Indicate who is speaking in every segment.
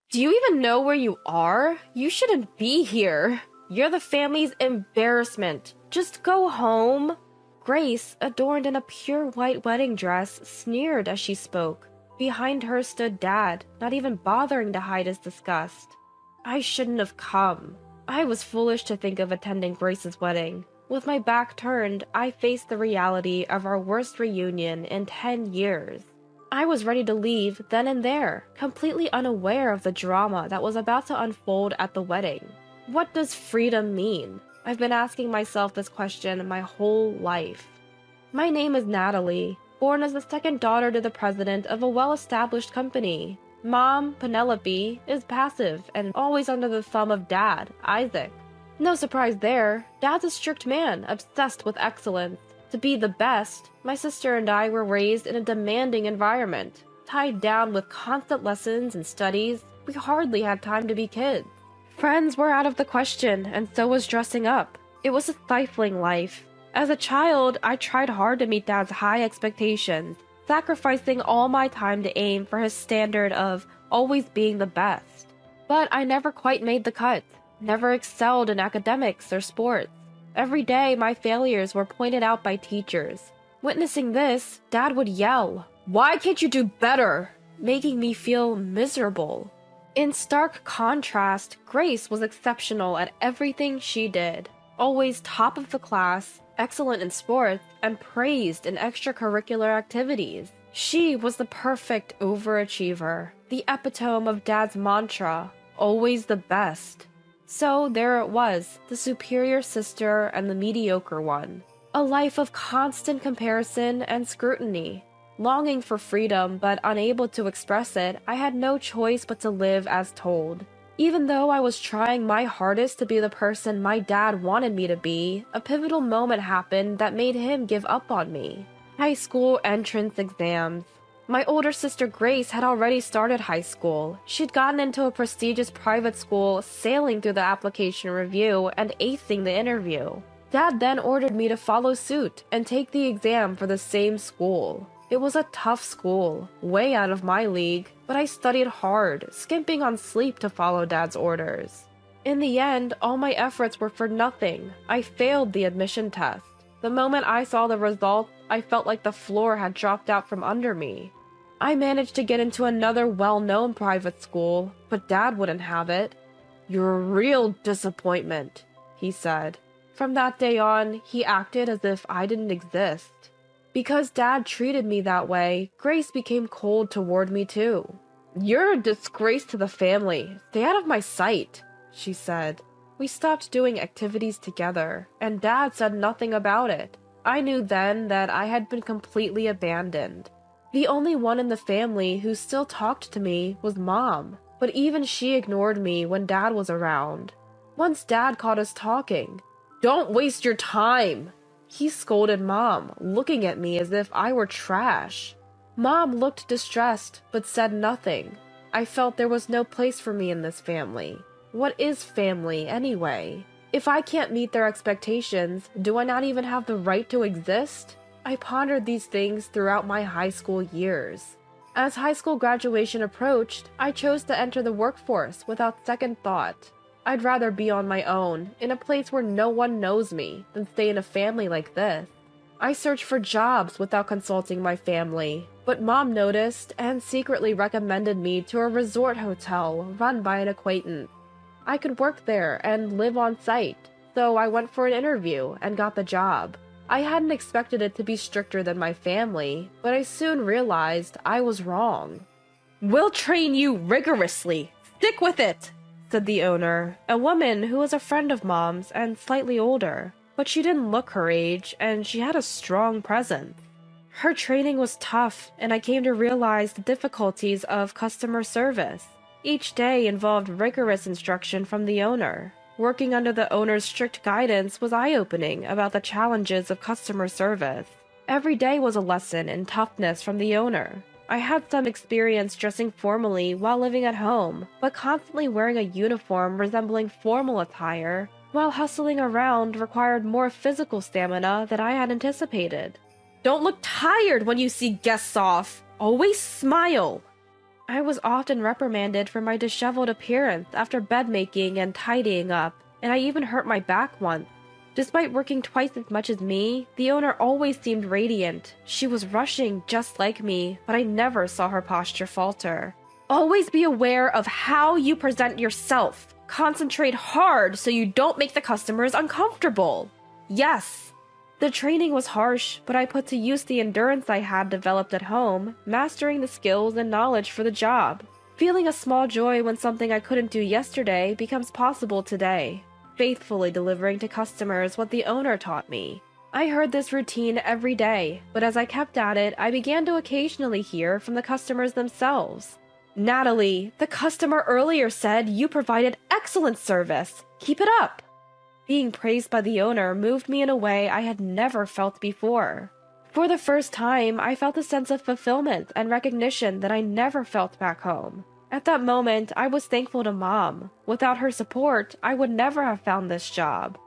Speaker 1: Do you even know where you are? You shouldn't be here. You're the family's embarrassment. Just go home. Grace, adorned in a pure white wedding dress, sneered as she spoke. Behind her stood Dad, not even bothering to hide his disgust. I shouldn't have come. I was foolish to think of attending Grace's wedding. With my back turned, I faced the reality of our worst reunion in 10 years. I was ready to leave then and there, completely unaware of the drama that was about to unfold at the wedding. What does freedom mean? I've been asking myself this question my whole life. My name is Natalie, born as the second daughter to the president of a well-established company. Mom, Penelope, is passive and always under the thumb of Dad, Isaac. No surprise there, Dad's a strict man, obsessed with excellence. To be the best, my sister and I were raised in a demanding environment. Tied down with constant lessons and studies, we hardly had time to be kids. Friends were out of the question, and so was dressing up. It was a stifling life. As a child, I tried hard to meet Dad's high expectations, sacrificing all my time to aim for his standard of always being the best. But I never quite made the cut, never excelled in academics or sports. Every day, my failures were pointed out by teachers. Witnessing this, Dad would yell, "Why can't you do better?" making me feel miserable. In stark contrast, Grace was exceptional at everything she did. Always top of the class, excellent in sports, and praised in extracurricular activities. She was the perfect overachiever, the epitome of Dad's mantra, always the best. So there it was, the superior sister and the mediocre one. A life of constant comparison and scrutiny. Longing for freedom but unable to express it, I had no choice but to live as told. Even though I was trying my hardest to be the person my dad wanted me to be, a pivotal moment happened that made him give up on me. High school entrance exams. My older sister Grace had already started high school. She'd gotten into a prestigious private school, sailing through the application review and acing the interview. Dad then ordered me to follow suit and take the exam for the same school. It was a tough school, way out of my league, but I studied hard, skimping on sleep to follow Dad's orders. In the end, all my efforts were for nothing. I failed the admission test. The moment I saw the results, I felt like the floor had dropped out from under me. I managed to get into another well-known private school, but Dad wouldn't have it. "You're a real disappointment," he said. From that day on, he acted as if I didn't exist. Because Dad treated me that way, Grace became cold toward me too. "You're a disgrace to the family. Stay out of my sight," she said. We stopped doing activities together, and Dad said nothing about it. I knew then that I had been completely abandoned. The only one in the family who still talked to me was Mom, but even she ignored me when Dad was around. Once Dad caught us talking. "Don't waste your time!" He scolded Mom, looking at me as if I were trash. Mom looked distressed, but said nothing. I felt there was no place for me in this family. What is family, anyway? If I can't meet their expectations, do I not even have the right to exist? I pondered these things throughout my high school years. As high school graduation approached, I chose to enter the workforce without second thought. I'd rather be on my own, in a place where no one knows me, than stay in a family like this. I searched for jobs without consulting my family, but Mom noticed and secretly recommended me to a resort hotel run by an acquaintance. I could work there and live on site, so I went for an interview and got the job. I hadn't expected it to be stricter than my family, but I soon realized I was wrong. "We'll train you rigorously. Stick with it," said the owner, a woman who was a friend of Mom's and slightly older, but she didn't look her age, and she had a strong presence. Her training was tough, and I came to realize the difficulties of customer service. Each day involved rigorous instruction from the owner. Working under the owner's strict guidance was eye-opening about the challenges of customer service. Every day was a lesson in toughness from the owner. I had some experience dressing formally while living at home, but constantly wearing a uniform resembling formal attire while hustling around required more physical stamina than I had anticipated. "Don't look tired when you see guests off. Always smile." I was often reprimanded for my disheveled appearance after bed making and tidying up, and I even hurt my back once. Despite working twice as much as me, the owner always seemed radiant. She was rushing just like me, but I never saw her posture falter. Always be aware of how you present yourself. Concentrate hard so you don't make the customers uncomfortable. Yes. The training was harsh, but I put to use the endurance I had developed at home, mastering the skills and knowledge for the job. Feeling a small joy when something I couldn't do yesterday becomes possible today. Faithfully delivering to customers what the owner taught me. I heard this routine every day, but as I kept at it, I began to occasionally hear from the customers themselves. Natalie, the customer earlier said you provided excellent service. Keep it up. Being praised by the owner moved me in a way I had never felt before. For the first time, I felt a sense of fulfillment and recognition that I never felt back home. At that moment, I was thankful to Mom. Without her support, I would never have found this job.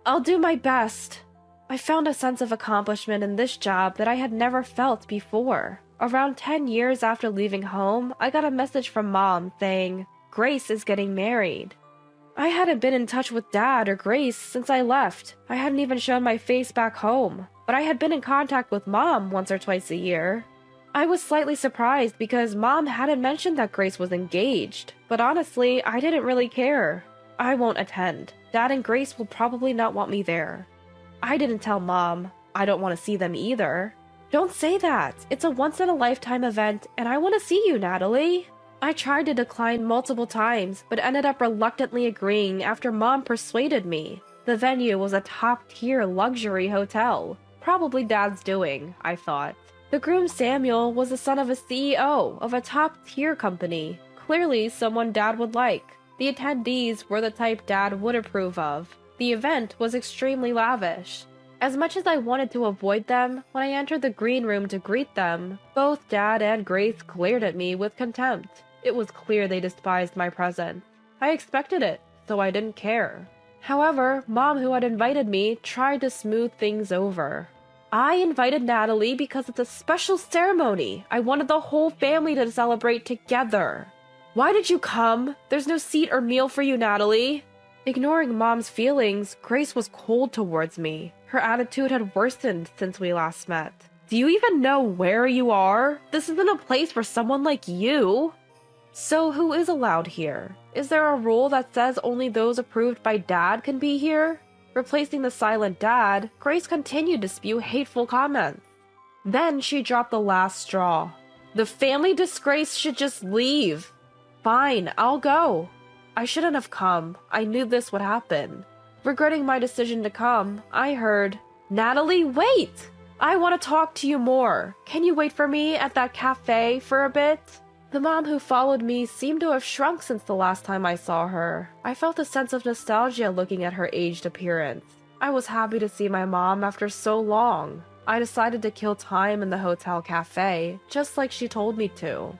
Speaker 1: I'll do my best. I found a sense of accomplishment in this job that I had never felt before. Around 10 years after leaving home, I got a message from Mom saying, Grace is getting married. I hadn't been in touch with Dad or Grace since I left. I hadn't even shown my face back home, but I had been in contact with Mom once or twice a year. I was slightly surprised because Mom hadn't mentioned that Grace was engaged, but honestly, I didn't really care. I won't attend. Dad and Grace will probably not want me there. I didn't tell Mom. I don't want to see them either. Don't say that. It's a once-in-a-lifetime event, and I want to see you, Natalie. I tried to decline multiple times, but ended up reluctantly agreeing after Mom persuaded me. The venue was a top-tier luxury hotel. Probably Dad's doing, I thought. The groom Samuel was the son of a CEO of a top-tier company, clearly someone Dad would like. The attendees were the type Dad would approve of. The event was extremely lavish. As much as I wanted to avoid them, when I entered the green room to greet them, both Dad and Grace glared at me with contempt. It was clear they despised my presence. I expected it, so I didn't care. However, Mom, who had invited me, tried to smooth things over. I invited Natalie because it's a special ceremony. I wanted the whole family to celebrate together. Why did you come? There's no seat or meal for you, Natalie. Ignoring Mom's feelings, Grace was cold towards me. Her attitude had worsened since we last met. Do you even know where you are? This isn't a place for someone like you. So who is allowed here? Is there a rule that says only those approved by Dad can be here? Replacing the silent Dad, Grace continued to spew hateful comments. Then she dropped the last straw. The family disgrace should just leave. Fine, I'll go. I shouldn't have come. I knew this would happen. Regretting my decision to come, I heard, Natalie, wait! I want to talk to you more. Can you wait for me at that cafe for a bit? The mom who followed me seemed to have shrunk since the last time I saw her. I felt a sense of nostalgia looking at her aged appearance. I was happy to see my mom after so long. I decided to kill time in the hotel cafe, just like she told me to.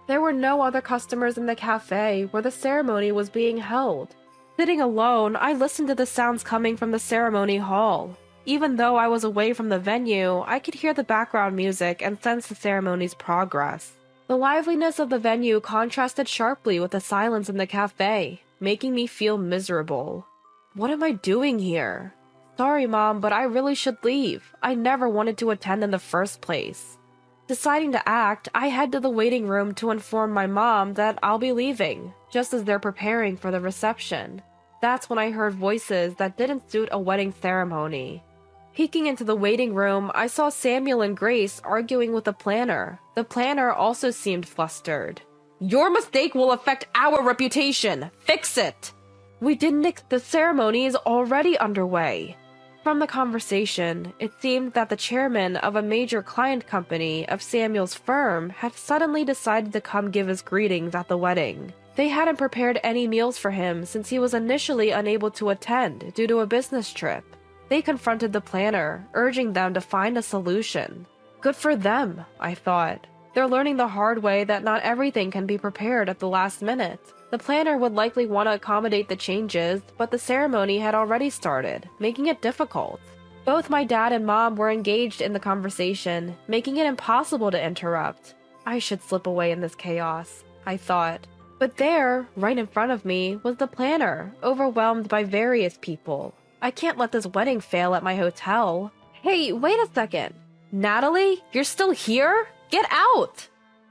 Speaker 1: There were no other customers in the cafe where the ceremony was being held. Sitting alone, I listened to the sounds coming from the ceremony hall. Even though I was away from the venue, I could hear the background music and sense the ceremony's progress. The liveliness of the venue contrasted sharply with the silence in the cafe, making me feel miserable. What am I doing here? Sorry, Mom, but I really should leave. I never wanted to attend in the first place. Deciding to act, I head to the waiting room to inform my mom that I'll be leaving, just as they're preparing for the reception. That's when I heard voices that didn't suit a wedding ceremony. Peeking into the waiting room, I saw Samuel and Grace arguing with the planner. The planner also seemed flustered. Your mistake will affect our reputation! Fix it! We didn't the ceremony is already underway. From the conversation, it seemed that the chairman of a major client company of Samuel's firm had suddenly decided to come give his greetings at the wedding. They hadn't prepared any meals for him since he was initially unable to attend due to a business trip. They confronted the planner, urging them to find a solution. Good for them, I thought. They're learning the hard way that not everything can be prepared at the last minute. The planner would likely want to accommodate the changes, but the ceremony had already started, making it difficult. Both my dad and mom were engaged in the conversation, making it impossible to interrupt. I should slip away in this chaos. I thought. But there, right in front of me, was the planner, overwhelmed by various people. I can't let this wedding fail at my hotel. Hey, wait a second. Natalie, you're still here? Get out!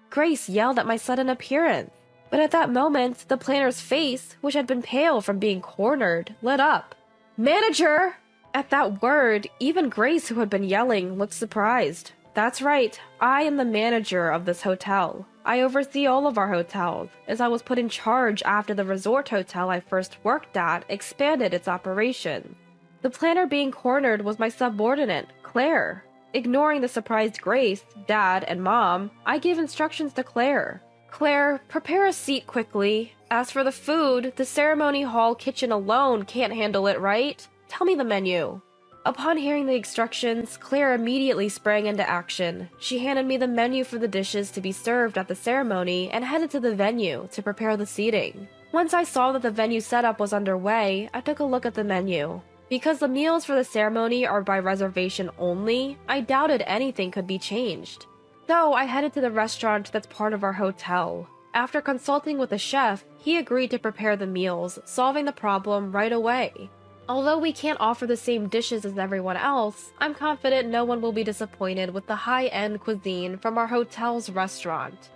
Speaker 1: Grace yelled at my sudden appearance. But at that moment, the planner's face, which had been pale from being cornered, lit up. Manager! At that word, even Grace, who had been yelling, looked surprised. That's right, I am the manager of this hotel. I oversee all of our hotels, as I was put in charge after the resort hotel I first worked at expanded its operations. The planner being cornered was my subordinate, Claire. Ignoring the surprised Grace, Dad, and Mom, I gave instructions to Claire. Claire, prepare a seat quickly. As for the food, the ceremony hall kitchen alone can't handle it, right? Tell me the menu. Upon hearing the instructions, Claire immediately sprang into action. She handed me the menu for the dishes to be served at the ceremony and headed to the venue to prepare the seating. Once I saw that the venue setup was underway, I took a look at the menu. Because the meals for the ceremony are by reservation only, I doubted anything could be changed. So I headed to the restaurant that's part of our hotel. After consulting with the chef, he agreed to prepare the meals, solving the problem right away. Although we can't offer the same dishes as everyone else, I'm confident no one will be disappointed with the high-end cuisine from our hotel's restaurant.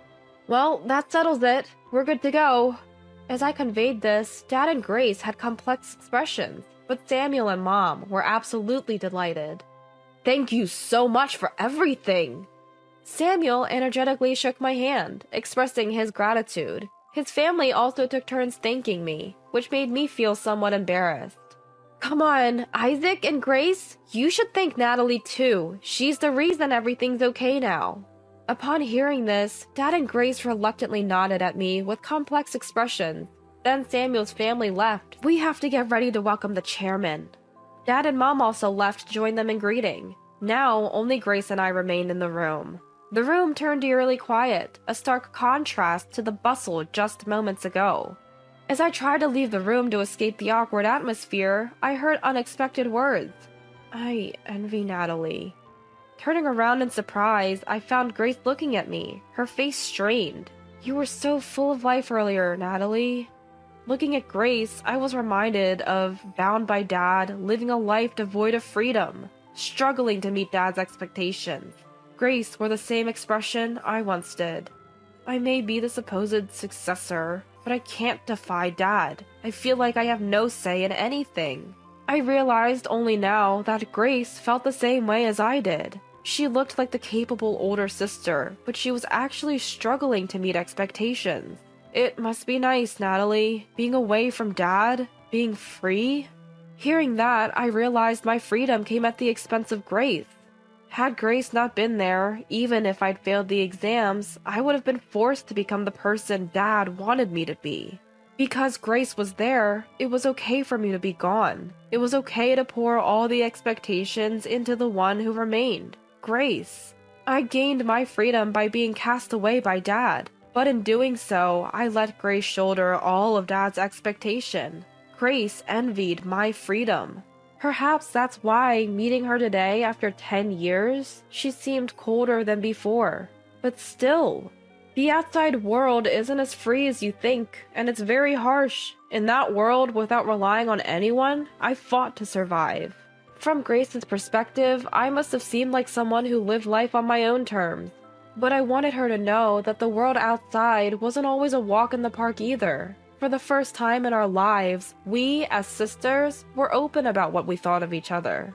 Speaker 1: Well, that settles it. We're good to go. As I conveyed this, Dad and Grace had complex expressions, but Samuel and Mom were absolutely delighted. Thank you so much for everything. Samuel energetically shook my hand, expressing his gratitude. His family also took turns thanking me, which made me feel somewhat embarrassed. Come on, Isaac and Grace, you should thank Natalie too. She's the reason everything's okay now. Upon hearing this, Dad and Grace reluctantly nodded at me with complex expressions. Then Samuel's family left. We have to get ready to welcome the chairman. Dad and Mom also left to join them in greeting. Now, only Grace and I remained in the room. The room turned eerily quiet, a stark contrast to the bustle just moments ago. As I tried to leave the room to escape the awkward atmosphere, I heard unexpected words. I envy Natalie. Turning around in surprise, I found Grace looking at me, her face strained. You were so full of life earlier, Natalie. Looking at Grace, I was reminded of, bound by Dad, living a life devoid of freedom, struggling to meet Dad's expectations. Grace wore the same expression I once did. I may be the supposed successor, but I can't defy Dad. I feel like I have no say in anything. I realized only now that Grace felt the same way as I did. She looked like the capable older sister, but she was actually struggling to meet expectations. It must be nice, Natalie, being away from Dad, being free. Hearing that, I realized my freedom came at the expense of Grace. Had Grace not been there, even if I'd failed the exams, I would have been forced to become the person Dad wanted me to be. Because Grace was there, it was okay for me to be gone. It was okay to pour all the expectations into the one who remained, Grace. I gained my freedom by being cast away by Dad, but in doing so, I let Grace shoulder all of Dad's expectation. Grace envied my freedom. Perhaps that's why, meeting her today after 10 years, she seemed colder than before. But still, the outside world isn't as free as you think, and it's very harsh. In that world, without relying on anyone, I fought to survive. From Grace's perspective, I must have seemed like someone who lived life on my own terms. But I wanted her to know that the world outside wasn't always a walk in the park either. For the first time in our lives, we, as sisters, were open about what we thought of each other.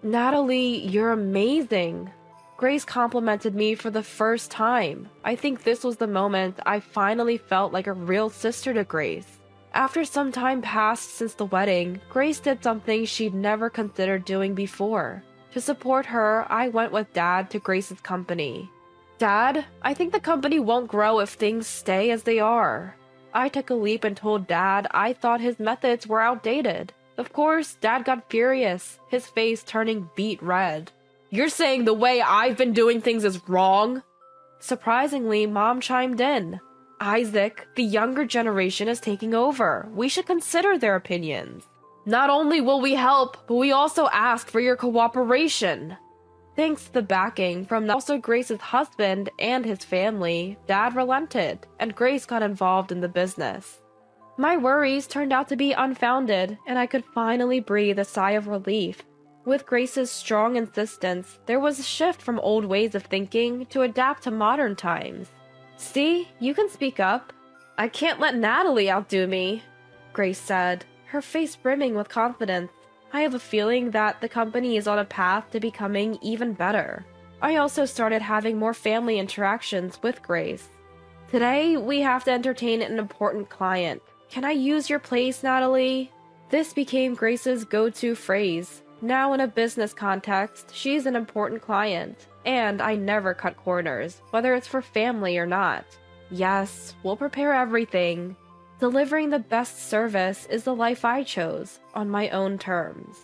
Speaker 1: Natalie, you're amazing. Grace complimented me for the first time. I think this was the moment I finally felt like a real sister to Grace. After some time passed since the wedding, Grace did something she'd never considered doing before. To support her, I went with Dad to Grace's company. Dad, I think the company won't grow if things stay as they are. I took a leap and told Dad I thought his methods were outdated. Of course, Dad got furious, his face turning beet red. You're saying the way I've been doing things is wrong? Surprisingly, Mom chimed in. Isaac, the younger generation is taking over. We should consider their opinions. Not only will we help, but we also ask for your cooperation. Thanks to the backing from also Grace's husband and his family, Dad relented, and Grace got involved in the business. My worries turned out to be unfounded, and I could finally breathe a sigh of relief. With Grace's strong insistence, there was a shift from old ways of thinking to adapt to modern times. See, you can speak up. I can't let Natalie outdo me, Grace said, her face brimming with confidence. I have a feeling that the company is on a path to becoming even better. I also started having more family interactions with Grace. Today, we have to entertain an important client. Can I use your place, Natalie? This became Grace's go-to phrase. Now in a business context, she's an important client, and I never cut corners, whether it's for family or not. Yes, we'll prepare everything. Delivering the best service is the life I chose, on my own terms.